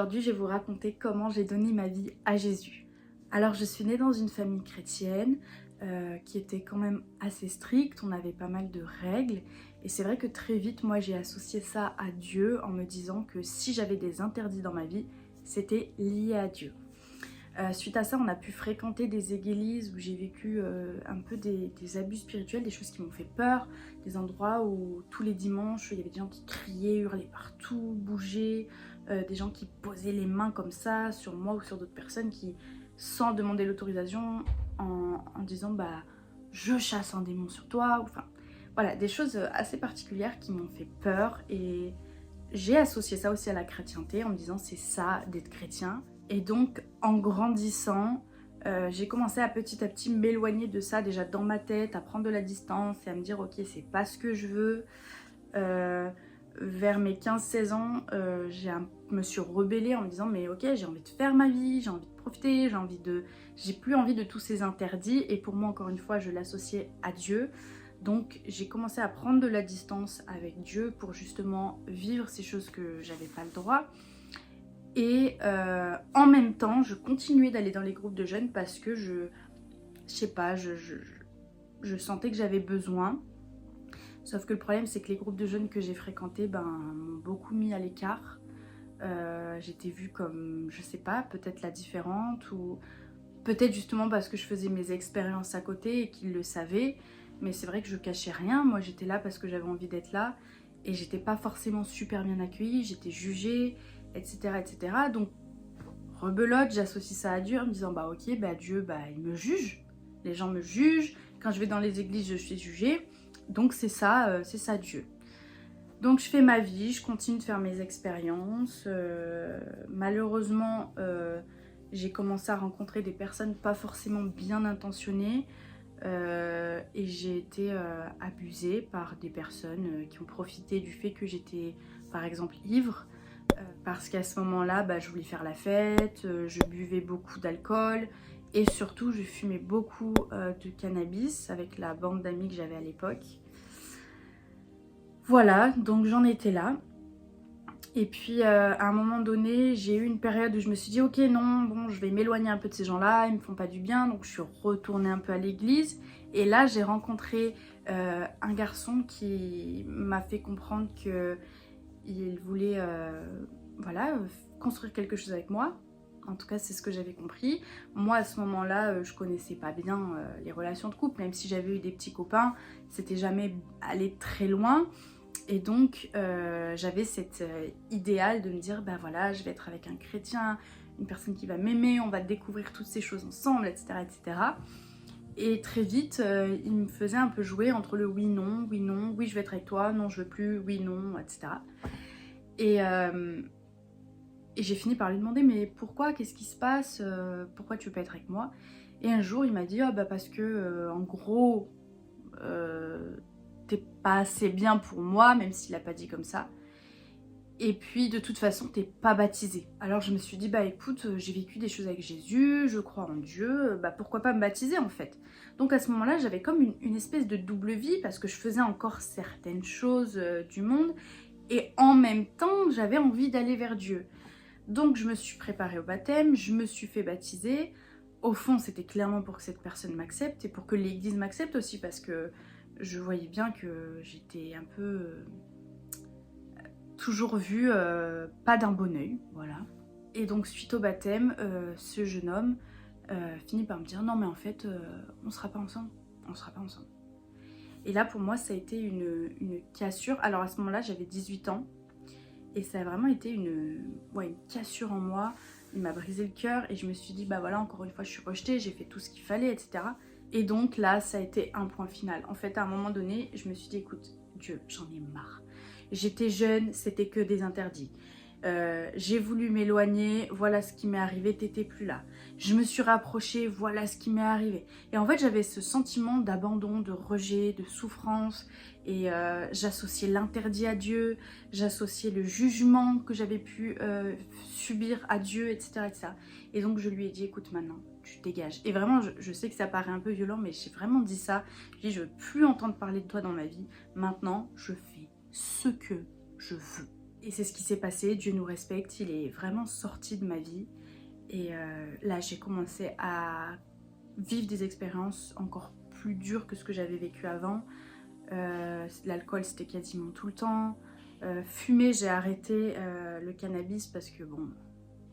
aujourd'hui, je vais vous raconter comment j'ai donné ma vie à Jésus. Alors, je suis née dans une famille chrétienne qui était quand même assez stricte, on avait pas mal de règles. Et c'est vrai que très vite, moi, j'ai associé ça à Dieu en me disant que si j'avais des interdits dans ma vie, c'était lié à Dieu. Suite à ça, on a pu fréquenter des églises où j'ai vécu un peu des abus spirituels, des choses qui m'ont fait peur, des endroits où tous les dimanches, il y avait des gens qui criaient, hurlaient partout, bougeaient, des gens qui posaient les mains comme ça sur moi ou sur d'autres personnes qui, sans demander l'autorisation, en disant bah je chasse un démon sur toi, enfin voilà, des choses assez particulières qui m'ont fait peur et j'ai associé ça aussi à la chrétienté en me disant c'est ça d'être chrétien. Et donc en grandissant, j'ai commencé à petit m'éloigner de ça déjà dans ma tête, à prendre de la distance et à me dire ok c'est pas ce que je veux. Vers mes 15-16 ans, me suis rebellée en me disant mais ok j'ai envie de faire ma vie, j'ai envie de profiter, j'ai plus envie de tous ces interdits et pour moi encore une fois je l'associais à Dieu. Donc j'ai commencé à prendre de la distance avec Dieu pour justement vivre ces choses que j'avais pas le droit. Et en même temps, je continuais d'aller dans les groupes de jeunes parce que je sais pas, je sentais que j'avais besoin. Sauf que le problème, c'est que les groupes de jeunes que j'ai fréquentés m'ont beaucoup mis à l'écart. J'étais vue comme, je sais pas, peut-être la différente ou peut-être justement parce que je faisais mes expériences à côté et qu'ils le savaient. Mais c'est vrai que je cachais rien. Moi, j'étais là parce que j'avais envie d'être là et j'étais pas forcément super bien accueillie. J'étais jugée, etc., etc. Donc, rebelote, j'associe ça à Dieu en me disant bah ok, bah Dieu, bah il me juge. Les gens me jugent. Quand je vais dans les églises, je suis jugée. Donc c'est ça Dieu. Donc je fais ma vie, je continue de faire mes expériences. Malheureusement, j'ai commencé à rencontrer des personnes pas forcément bien intentionnées et j'ai été abusée par des personnes qui ont profité du fait que j'étais par exemple ivre parce qu'à ce moment-là, bah, je voulais faire la fête, je buvais beaucoup d'alcool et surtout je fumais beaucoup de cannabis avec la bande d'amis que j'avais à l'époque. Voilà, donc j'en étais là. Et puis à un moment donné, j'ai eu une période où je me suis dit ok non, bon je vais m'éloigner un peu de ces gens-là, ils me font pas du bien, donc je suis retournée un peu à l'église. Et là j'ai rencontré un garçon qui m'a fait comprendre qu'il voulait voilà, construire quelque chose avec moi. En tout cas c'est ce que j'avais compris. Moi à ce moment-là je connaissais pas bien les relations de couple, même si j'avais eu des petits copains, c'était jamais allé très loin. Et donc j'avais cet idéal de me dire bah voilà je vais être avec un chrétien, une personne qui va m'aimer, on va découvrir toutes ces choses ensemble, etc. etc. Et très vite il me faisait un peu jouer entre le oui non, oui je vais être avec toi, non je veux plus, oui non, etc. Et j'ai fini par lui demander mais pourquoi, qu'est-ce qui se passe, pourquoi tu veux pas être avec moi? Et un jour il m'a dit ah bah parce que en gros t'es pas assez bien pour moi, même s'il a pas dit comme ça. Et puis de toute façon t'es pas baptisé. Alors je me suis dit bah écoute j'ai vécu des choses avec Jésus, je crois en Dieu, bah pourquoi pas me baptiser en fait. Donc à ce moment-là j'avais comme une espèce de double vie parce que je faisais encore certaines choses du monde et en même temps j'avais envie d'aller vers Dieu. Donc je me suis préparée au baptême, je me suis fait baptiser. Au fond c'était clairement pour que cette personne m'accepte et pour que l'église m'accepte aussi parce que je voyais bien que j'étais un peu toujours vue pas d'un bon oeil, voilà. Et donc suite au baptême, ce jeune homme finit par me dire non mais en fait on sera pas ensemble, on sera pas ensemble. Et là pour moi ça a été une cassure. Alors à ce moment-là j'avais 18 ans et ça a vraiment été une cassure en moi. Il m'a brisé le cœur et je me suis dit bah voilà encore une fois je suis rejetée, j'ai fait tout ce qu'il fallait, etc. Et donc là ça a été un point final. En fait à un moment donné je me suis dit écoute Dieu j'en ai marre. J'étais jeune, c'était que des interdits. J'ai voulu m'éloigner, voilà ce qui m'est arrivé, t'étais plus là. Je me suis rapprochée, voilà ce qui m'est arrivé. Et en fait j'avais ce sentiment d'abandon, de rejet, de souffrance. Et j'associais l'interdit à Dieu, j'associais le jugement que j'avais pu subir à Dieu, etc., etc. Et donc je lui ai dit écoute maintenant, tu dégages. Et vraiment je sais que ça paraît un peu violent mais j'ai vraiment dit ça. Je dis je veux plus entendre parler de toi dans ma vie, maintenant je fais ce que je veux. Et c'est ce qui s'est passé, Dieu nous respecte, il est vraiment sorti de ma vie. Et là, j'ai commencé à vivre des expériences encore plus dures que ce que j'avais vécu avant. L'alcool, c'était quasiment tout le temps. Fumer, j'ai arrêté le cannabis parce que bon,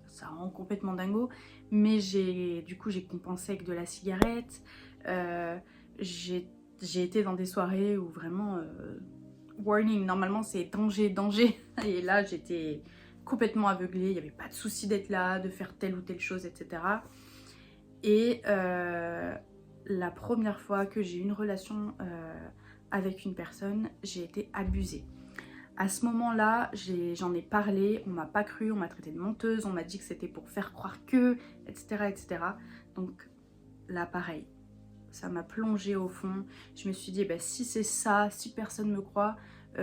ça rend complètement dingo. Mais du coup, j'ai compensé avec de la cigarette. J'ai été dans des soirées où vraiment... warning, normalement c'est danger, danger. Et là j'étais complètement aveuglée, il n'y avait pas de souci d'être là, de faire telle ou telle chose, etc. Et la première fois que j'ai eu une relation avec une personne, j'ai été abusée. À ce moment-là, j'en ai parlé, on m'a pas cru, on m'a traité de menteuse, on m'a dit que c'était pour faire croire que, etc. etc. Donc là pareil, ça m'a plongée au fond. Je me suis dit, bah, si c'est ça, si personne me croit,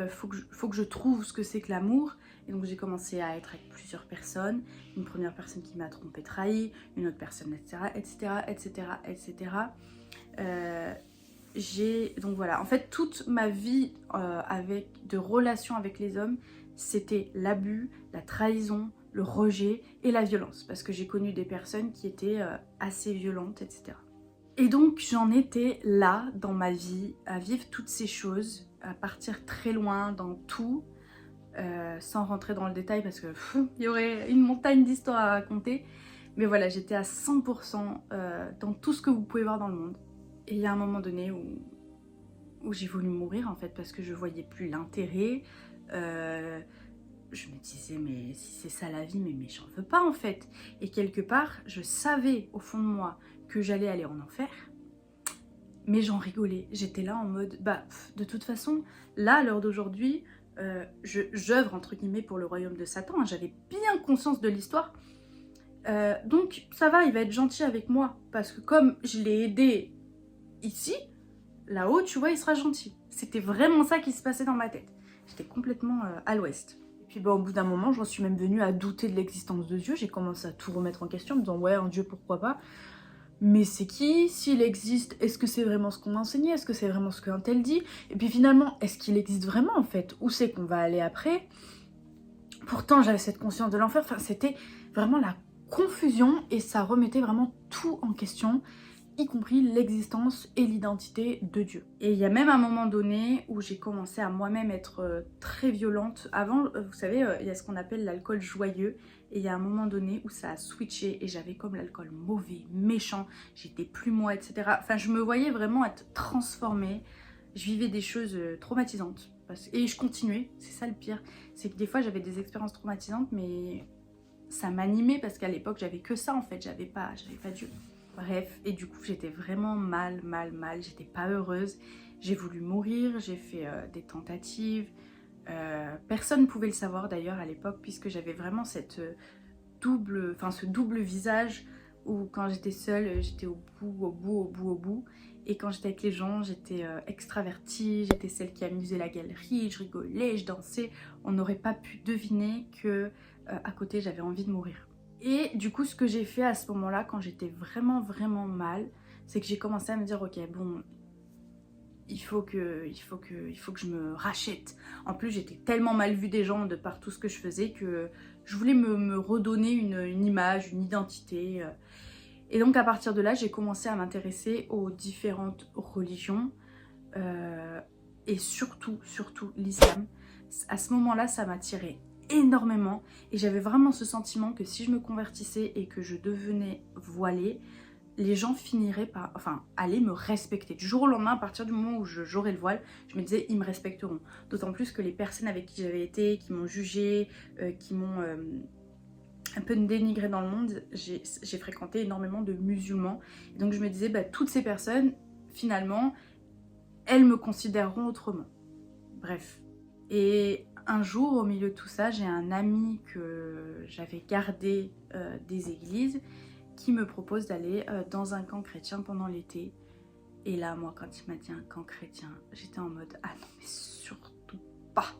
faut que je trouve ce que c'est que l'amour. Et donc j'ai commencé à être avec plusieurs personnes. Une première personne qui m'a trompée, trahi, une autre personne, etc. etc. etc. etc. Donc voilà, en fait toute ma vie de relations avec les hommes, c'était l'abus, la trahison, le rejet et la violence. Parce que j'ai connu des personnes qui étaient assez violentes, etc. Et donc j'en étais là dans ma vie, à vivre toutes ces choses, à partir très loin dans tout, sans rentrer dans le détail parce que il y aurait une montagne d'histoires à raconter. Mais voilà, j'étais à 100% dans tout ce que vous pouvez voir dans le monde. Et il y a un moment donné où j'ai voulu mourir en fait parce que je voyais plus l'intérêt. Je me disais mais si c'est ça la vie, mais j'en veux pas en fait. Et quelque part, je savais au fond de moi que j'allais aller en enfer, mais j'en rigolais. J'étais là en mode, bah de toute façon, là à l'heure d'aujourd'hui, j'œuvre entre guillemets pour le royaume de Satan, hein. J'avais bien conscience de l'histoire, donc ça va, il va être gentil avec moi, parce que comme je l'ai aidé ici, là-haut, tu vois, il sera gentil. C'était vraiment ça qui se passait dans ma tête. J'étais complètement à l'ouest. Et puis bah, au bout d'un moment, j'en suis même venue à douter de l'existence de Dieu. J'ai commencé à tout remettre en question, en me disant ouais, un Dieu, pourquoi pas. Mais c'est qui? S'il existe, est-ce que c'est vraiment ce qu'on m'a enseigné? Est-ce que c'est vraiment ce qu'un tel dit? Et puis finalement, est-ce qu'il existe vraiment en fait? Où c'est qu'on va aller après? Pourtant, j'avais cette conscience de l'enfer. Enfin, c'était vraiment la confusion et ça remettait vraiment tout en question, y compris l'existence et l'identité de Dieu. Et il y a même un moment donné où j'ai commencé à moi-même être très violente. Avant, vous savez, il y a ce qu'on appelle l'alcool joyeux. Et il y a un moment donné où ça a switché et j'avais comme l'alcool mauvais, méchant, j'étais plus moi, etc. Enfin, je me voyais vraiment être transformée. Je vivais des choses traumatisantes. Et je continuais, c'est ça le pire. C'est que des fois, j'avais des expériences traumatisantes, mais ça m'animait parce qu'à l'époque, j'avais que ça en fait, j'avais pas Dieu. Bref, et du coup, j'étais vraiment mal, j'étais pas heureuse. J'ai voulu mourir, j'ai fait des tentatives. Personne ne pouvait le savoir d'ailleurs à l'époque puisque j'avais vraiment ce double visage où quand j'étais seule, j'étais au bout. Et quand j'étais avec les gens, j'étais extravertie, j'étais celle qui amusait la galerie, je rigolais, je dansais. On n'aurait pas pu deviner que à côté, j'avais envie de mourir. Et du coup, ce que j'ai fait à ce moment-là, quand j'étais vraiment mal, c'est que j'ai commencé à me dire, ok, bon, il faut que je me rachète. En plus, j'étais tellement mal vue des gens de par tout ce que je faisais que je voulais me redonner une image, une identité. Et donc à partir de là, j'ai commencé à m'intéresser aux différentes religions et surtout l'islam. À ce moment-là, ça m'attirait énormément et j'avais vraiment ce sentiment que si je me convertissais et que je devenais voilée, les gens finiraient par, aller me respecter. Du jour au lendemain, à partir du moment où j'aurai le voile, je me disais, ils me respecteront. D'autant plus que les personnes avec qui j'avais été, qui m'ont jugée, qui m'ont un peu dénigrée dans le monde, j'ai fréquenté énormément de musulmans. Et donc je me disais, bah, toutes ces personnes, finalement, elles me considéreront autrement. Bref. Et un jour, au milieu de tout ça, j'ai un ami que j'avais gardé des églises qui me propose d'aller dans un camp chrétien pendant l'été. Et là, moi, quand il m'a dit un camp chrétien, j'étais en mode « Ah non, mais surtout pas !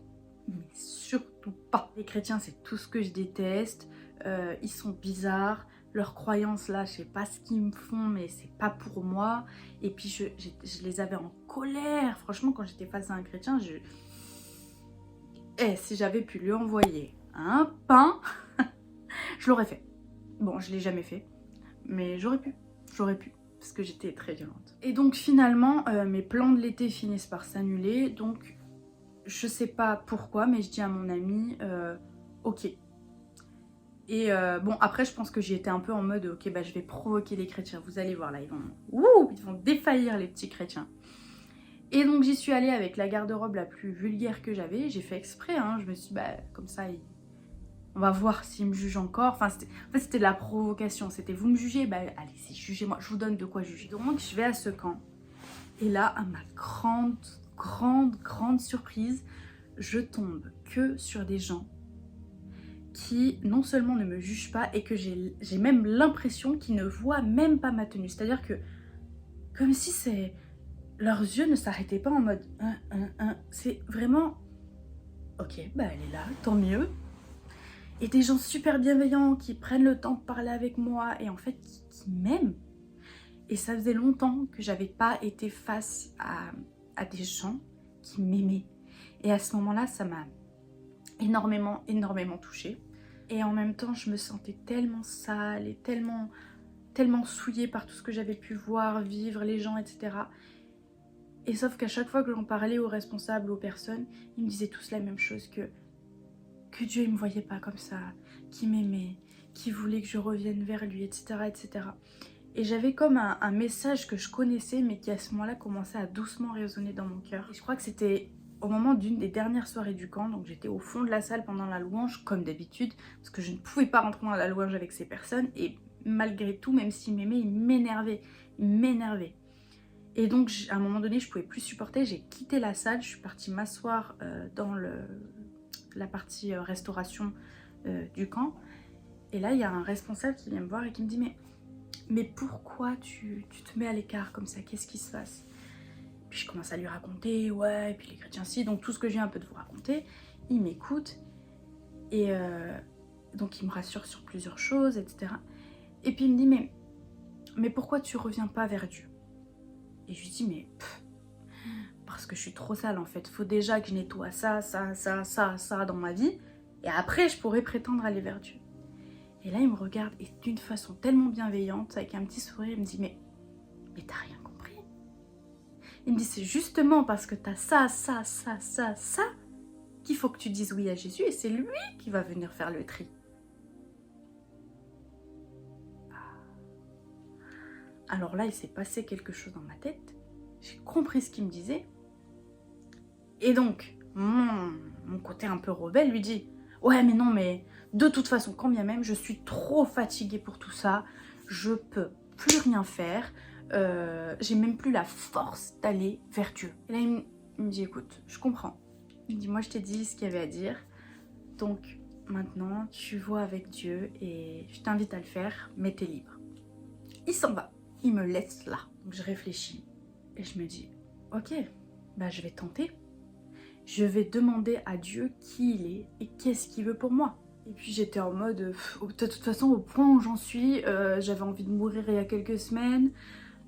Mais surtout pas !» Les chrétiens, c'est tout ce que je déteste. Ils sont bizarres. Leurs croyances, là, je sais pas ce qu'ils me font, mais c'est pas pour moi. Et puis, je les avais en colère. Franchement, quand j'étais face à un chrétien, Et si j'avais pu lui envoyer un pain, je l'aurais fait. Bon, je l'ai jamais fait, mais j'aurais pu, parce que j'étais très violente. Et donc finalement, mes plans de l'été finissent par s'annuler, donc je sais pas pourquoi, mais je dis à mon ami, ok. Et bon, après je pense que j'y étais un peu en mode, ok, bah je vais provoquer les chrétiens, vous allez voir là, ils vont défaillir les petits chrétiens. Et donc j'y suis allée avec la garde-robe la plus vulgaire que j'avais, j'ai fait exprès, hein, je me suis dit, bah comme ça, on va voir s'il me juge encore. Enfin, c'était de la provocation. C'était vous me jugez, bah allez-y, jugez-moi. Je vous donne de quoi juger. Donc, je vais à ce camp. Et là, à ma grande surprise, je tombe que sur des gens qui, non seulement ne me jugent pas, et que j'ai même l'impression qu'ils ne voient même pas ma tenue. C'est-à-dire que, comme si leurs yeux ne s'arrêtaient pas en mode... C'est vraiment... Ok, bah elle est là, tant mieux. Et des gens super bienveillants qui prennent le temps de parler avec moi et en fait qui m'aiment. Et ça faisait longtemps que j'avais pas été face à des gens qui m'aimaient. Et à ce moment-là, ça m'a énormément touchée. Et en même temps, je me sentais tellement sale et tellement souillée par tout ce que j'avais pu voir, vivre, les gens, etc. Et sauf qu'à chaque fois que j'en parlais aux responsables, aux personnes, ils me disaient tous la même chose, que Dieu il me voyait pas comme ça, qu'il m'aimait, qu'il voulait que je revienne vers lui, etc. etc. Et j'avais comme un message que je connaissais, mais qui à ce moment-là commençait à doucement résonner dans mon cœur. Et je crois que c'était au moment d'une des dernières soirées du camp, donc j'étais au fond de la salle pendant la louange, comme d'habitude, parce que je ne pouvais pas rentrer dans la louange avec ces personnes, et malgré tout, même s'ils m'aimaient, ils m'énervaient. Et donc à un moment donné, je pouvais plus supporter, j'ai quitté la salle, je suis partie m'asseoir dans la partie restauration du camp. Et là, il y a un responsable qui vient me voir et qui me dit mais pourquoi tu te mets à l'écart comme ça? Qu'est-ce qui se passe? Puis je commence à lui raconter, ouais, et puis les chrétiens si, donc tout ce que je viens un peu de vous raconter. Il m'écoute et donc il me rassure sur plusieurs choses, etc. Et puis il me dit mais pourquoi tu reviens pas vers Dieu? Et je lui dis parce que je suis trop sale en fait. Faut déjà que je nettoie ça dans ma vie. Et après, je pourrais prétendre aller vers Dieu. Et là, il me regarde et d'une façon tellement bienveillante, avec un petit sourire, il me dit mais t'as rien compris. Il me dit c'est justement parce que t'as ça qu'il faut que tu dises oui à Jésus et c'est lui qui va venir faire le tri. Alors là, il s'est passé quelque chose dans ma tête. J'ai compris ce qu'il me disait. Et donc, mon côté un peu rebelle lui dit « Ouais, mais non, mais de toute façon, quand bien même, je suis trop fatiguée pour tout ça. Je peux plus rien faire. J'ai même plus la force d'aller vers Dieu. » Et là, il me dit « Écoute, je comprends. » Il me dit « Moi, je t'ai dit ce qu'il y avait à dire. Donc, maintenant, tu vois avec Dieu et je t'invite à le faire, mais t'es libre. » Il s'en va. Il me laisse là. Donc, je réfléchis et je me dis « Ok, bah je vais tenter. » Je vais demander à Dieu qui il est et qu'est-ce qu'il veut pour moi. Et puis j'étais en mode, de toute façon au point où j'en suis, j'avais envie de mourir il y a quelques semaines.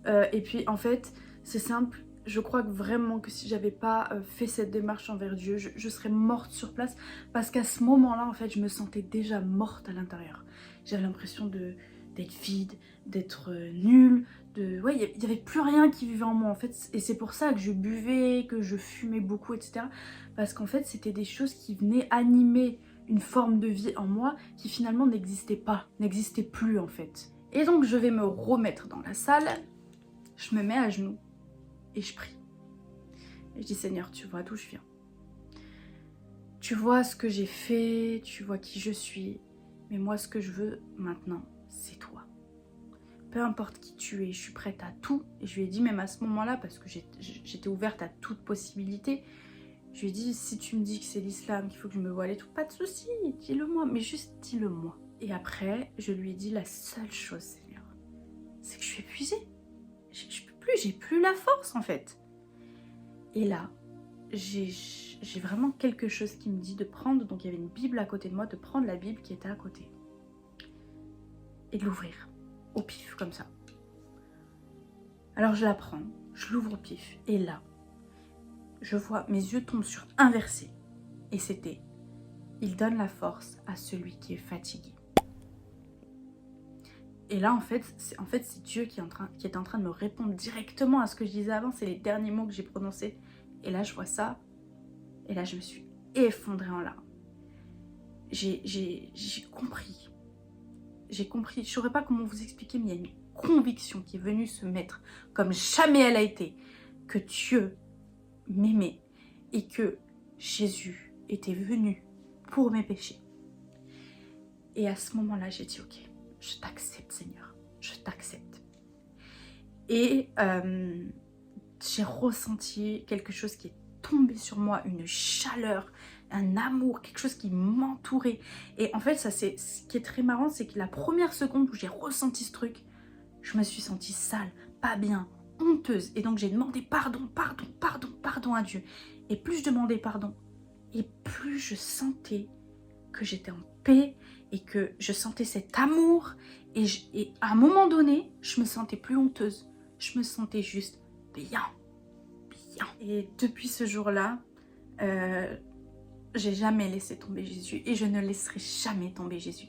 Et puis en fait, c'est simple, je crois que vraiment que si j'avais pas fait cette démarche envers Dieu, je serais morte sur place. Parce qu'à ce moment-là, en fait, je me sentais déjà morte à l'intérieur. J'avais l'impression d'être vide, d'être nulle. Ouais, il n'y avait plus rien qui vivait en moi en fait, et c'est pour ça que je buvais, que je fumais beaucoup, etc. Parce qu'en fait, c'était des choses qui venaient animer une forme de vie en moi qui finalement n'existait pas, n'existait plus en fait. Et donc je vais me remettre dans la salle, je me mets à genoux et je prie. Et je dis Seigneur, tu vois d'où je viens. Tu vois ce que j'ai fait, tu vois qui je suis, mais moi ce que je veux maintenant, c'est toi. Peu importe qui tu es, je suis prête à tout. Et je lui ai dit même à ce moment-là, parce que j'étais ouverte à toute possibilité, je lui ai dit, si tu me dis que c'est l'islam, qu'il faut que je me voile et tout, pas de souci, dis-le-moi, mais juste dis-le-moi. Et après, je lui ai dit la seule chose, Seigneur, c'est que je suis épuisée. Je peux plus, j'ai plus la force en fait. Et là, j'ai vraiment quelque chose qui me dit de prendre, donc il y avait une Bible à côté de moi, de prendre la Bible qui était à côté. Et de l'ouvrir. Au pif, comme ça. Alors je la prends, je l'ouvre au pif, et là, je vois mes yeux tombent sur un verset. Et c'était « Il donne la force à celui qui est fatigué ». Et là, en fait, c'est Dieu qui est en train de me répondre directement à ce que je disais avant. C'est les derniers mots que j'ai prononcés. Et là, je vois ça. Et là, je me suis effondrée en larmes. J'ai compris. J'ai compris. Je ne saurais pas comment vous expliquer, mais il y a une conviction qui est venue se mettre comme jamais elle a été. Que Dieu m'aimait et que Jésus était venu pour mes péchés. Et à ce moment-là, j'ai dit ok, je t'accepte Seigneur, je t'accepte. Et j'ai ressenti quelque chose qui est tombé sur moi, une chaleur, un amour, quelque chose qui m'entourait. Et en fait, ce qui est très marrant, c'est que la première seconde où j'ai ressenti ce truc, je me suis sentie sale, pas bien, honteuse. Et donc j'ai demandé pardon à Dieu. Et plus je demandais pardon, et plus je sentais que j'étais en paix et que je sentais cet amour. Et à un moment donné, je me sentais plus honteuse. Je me sentais juste bien. Et depuis ce jour-là, j'ai jamais laissé tomber Jésus. Et je ne laisserai jamais tomber Jésus.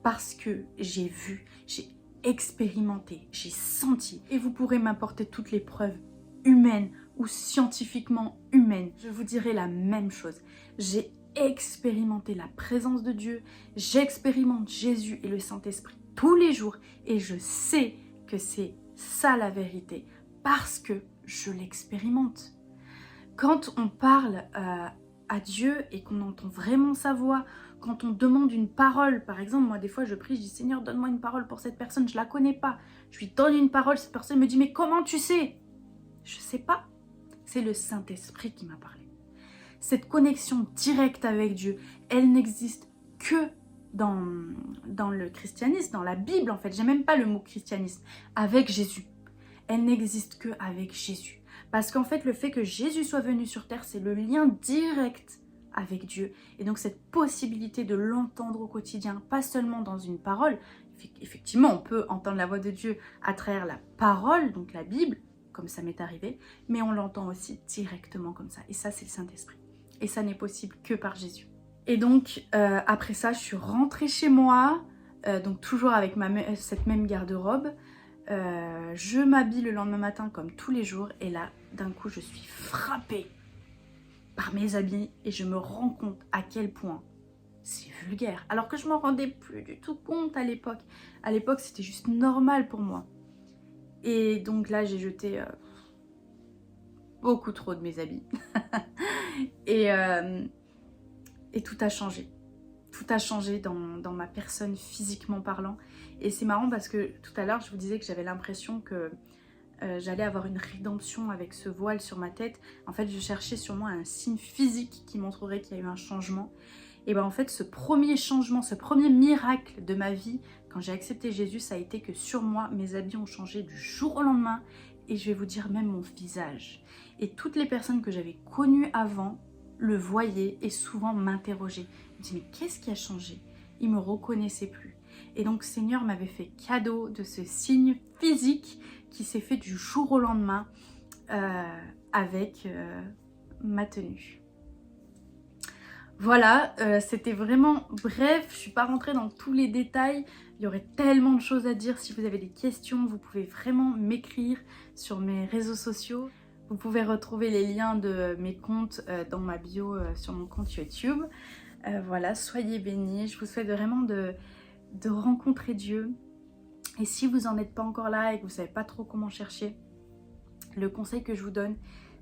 Parce que j'ai vu, j'ai expérimenté, j'ai senti. Et vous pourrez m'apporter toutes les preuves humaines ou scientifiquement humaines. Je vous dirai la même chose. J'ai expérimenté la présence de Dieu. J'expérimente Jésus et le Saint-Esprit tous les jours. Et je sais que c'est ça la vérité. Parce que je l'expérimente. Quand on parle à Dieu et qu'on entend vraiment sa voix, quand on demande une parole, par exemple, moi des fois je prie, je dis Seigneur donne-moi une parole pour cette personne, je la connais pas. Je lui donne une parole, cette personne me dit mais comment tu sais? Je sais pas. C'est le Saint-Esprit qui m'a parlé. Cette connexion directe avec Dieu, elle n'existe que dans le christianisme, dans la Bible en fait. J'ai même pas le mot christianisme, avec Jésus. Elle n'existe que avec Jésus. Parce qu'en fait, le fait que Jésus soit venu sur terre, c'est le lien direct avec Dieu. Et donc cette possibilité de l'entendre au quotidien, pas seulement dans une parole. Effectivement, on peut entendre la voix de Dieu à travers la parole, donc la Bible, comme ça m'est arrivé, mais on l'entend aussi directement comme ça. Et ça, c'est le Saint-Esprit. Et ça n'est possible que par Jésus. Et donc, après ça, je suis rentrée chez moi, donc toujours avec cette même garde-robe. Je m'habille le lendemain matin comme tous les jours et là d'un coup je suis frappée par mes habits et je me rends compte à quel point c'est vulgaire alors que je m'en rendais plus du tout compte à l'époque. À l'époque c'était juste normal pour moi et donc là j'ai jeté beaucoup trop de mes habits et tout a changé. Tout a changé dans ma personne physiquement parlant. Et c'est marrant parce que tout à l'heure je vous disais que j'avais l'impression que j'allais avoir une rédemption avec ce voile sur ma tête. En fait je cherchais sur moi un signe physique qui montrerait qu'il y a eu un changement. Et bien en fait ce premier changement, ce premier miracle de ma vie quand j'ai accepté Jésus, ça a été que sur moi mes habits ont changé du jour au lendemain. Et je vais vous dire même mon visage. Et toutes les personnes que j'avais connues avant le voyaient et souvent m'interrogeaient. Je me dis mais qu'est-ce qui a changé? Il me reconnaissait plus. Et donc Seigneur m'avait fait cadeau de ce signe physique qui s'est fait du jour au lendemain avec ma tenue. Voilà, c'était vraiment bref, je ne suis pas rentrée dans tous les détails. Il y aurait tellement de choses à dire. Si vous avez des questions, vous pouvez vraiment m'écrire sur mes réseaux sociaux. Vous pouvez retrouver les liens de mes comptes dans ma bio sur mon compte YouTube. Voilà, soyez bénis. Je vous souhaite vraiment de rencontrer Dieu. Et si vous n'en êtes pas encore là et que vous ne savez pas trop comment chercher, le conseil que je vous donne,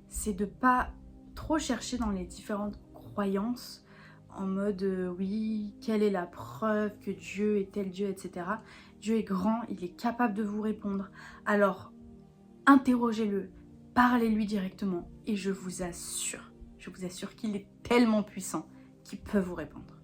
c'est de ne pas trop chercher dans les différentes croyances en mode oui, quelle est la preuve que Dieu est tel Dieu, etc. Dieu est grand, il est capable de vous répondre. Alors, interrogez-le, parlez-lui directement et je vous assure qu'il est tellement puissant qu'il peut vous répondre.